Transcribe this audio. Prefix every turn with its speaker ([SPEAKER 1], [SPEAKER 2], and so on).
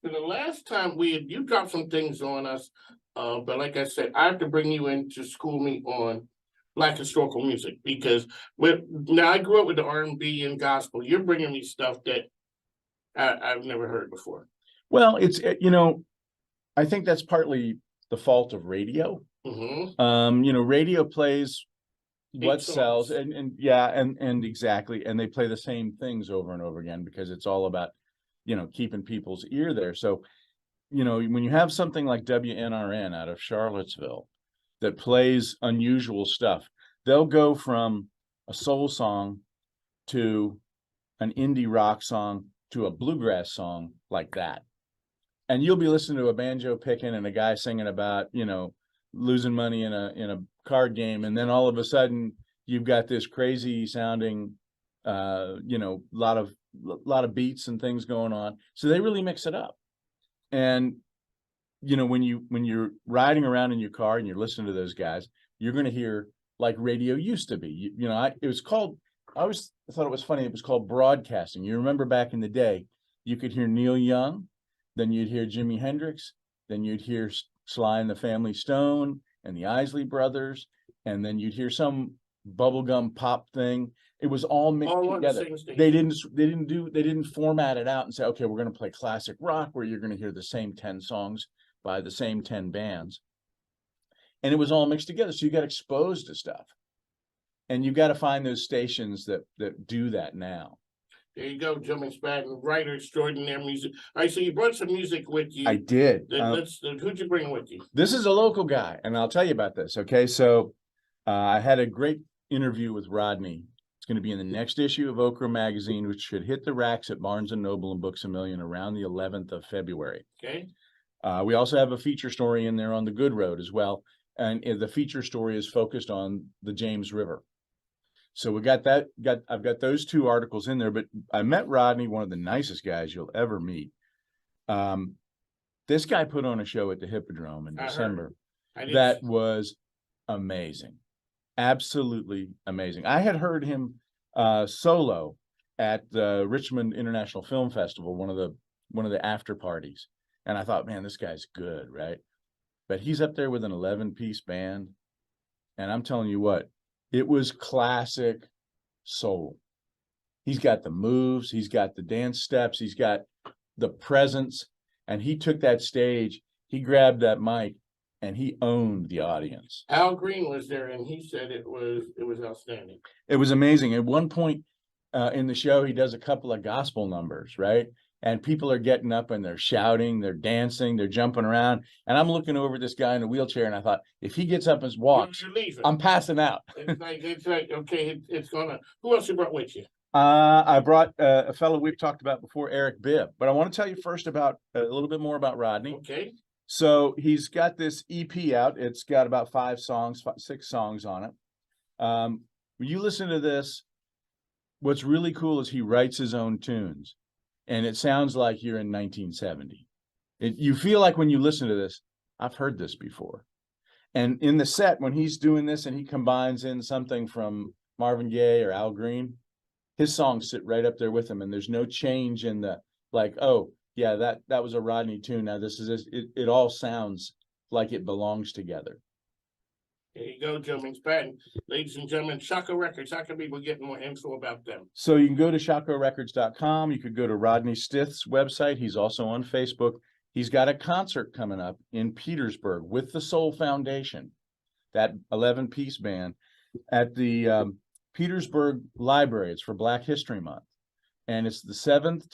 [SPEAKER 1] The last time you dropped some things on us, but like I said, I have to bring you in to school me on Black historical music because now I grew up with the R&B and gospel. You're bringing me stuff that I've never heard before.
[SPEAKER 2] Well, I think that's partly the fault of radio. Radio plays what sells, and exactly, and they play the same things over and over again because it's all about keeping people's ear there. So when you have something like WNRN out of Charlottesville that plays unusual stuff, they'll go from a soul song to an indie rock song to a bluegrass song like that, and you'll be listening to a banjo picking and a guy singing about losing money in a card game, and then all of a sudden you've got this crazy sounding lot of beats and things going on. So they really mix it up. And when you're riding around in your car and you're listening to those guys, you're going to hear like radio used to be. I always thought it was funny, it was called broadcasting. You remember back in the day, you could hear Neil Young, then you'd hear Jimi Hendrix, then you'd hear Sly and the Family Stone and the Isley Brothers, and then you'd hear some bubblegum pop thing. It was all mixed together. They didn't format it out and say, okay, we're going to play classic rock where you're going to hear the same 10 songs by the same 10 bands. And it was all mixed together. So you got exposed to stuff. And you got to find those stations that do that now.
[SPEAKER 1] There you go, Joe McSpadden, writer extraordinaire music. All right, so you brought some music with you.
[SPEAKER 2] I did.
[SPEAKER 1] Who'd you bring with you?
[SPEAKER 2] This is a local guy, and I'll tell you about this. Okay, so I had a great interview with Rodney. It's going to be in the next issue of Okra magazine, which should hit the racks at Barnes & Noble and Books A Million around the 11th of February.
[SPEAKER 1] Okay.
[SPEAKER 2] We also have a feature story in there on the Good Road as well, and the feature story is focused on the James River. So we got that. I've got those two articles in there, but I met Rodney, one of the nicest guys you'll ever meet. This guy put on a show at the Hippodrome in December. That was amazing. Absolutely amazing. I had heard him solo at the Richmond International Film Festival, one of the after parties. And I thought, man, this guy's good, right? But he's up there with an 11-piece band. And I'm telling you what, it was classic soul. He's got the moves, he's got the dance steps, he's got the presence, and he took that stage, he grabbed that mic, and he owned the audience.
[SPEAKER 1] Al Green was there, and he said it was outstanding.
[SPEAKER 2] It was amazing. At one point in the show, he does a couple of gospel numbers, right? And people are getting up and they're shouting, they're dancing, they're jumping around. And I'm looking over at this guy in a wheelchair, and I thought, if he gets up and walks, I'm passing out.
[SPEAKER 1] It's like okay, it's gonna. Who else you brought with you?
[SPEAKER 2] I brought a fellow we've talked about before, Eric Bibb. But I want to tell you first about a little bit more about Rodney.
[SPEAKER 1] Okay.
[SPEAKER 2] So he's got this EP out. It's got about 6 songs on it. When you listen to this, what's really cool is he writes his own tunes, and it sounds like you're in 1970. You feel like when you listen to this, I've heard this before. And in the set, when he's doing this and he combines in something from Marvin Gaye or Al Green, his songs sit right up there with him, and there's no change in the like, oh, yeah, that was a Rodney tune. Now this is this. It all sounds like it belongs together.
[SPEAKER 1] There you go, Joe McSpadden. Ladies and gentlemen, Shockoe Records. How can people get more info about them?
[SPEAKER 2] So you can go to shockoerecords.com. You could go to Rodney Stith's website. He's also on Facebook. He's got a concert coming up in Petersburg with the Soul Foundation, that 11-piece band, at the Petersburg Library. It's for Black History Month. And it's the 7th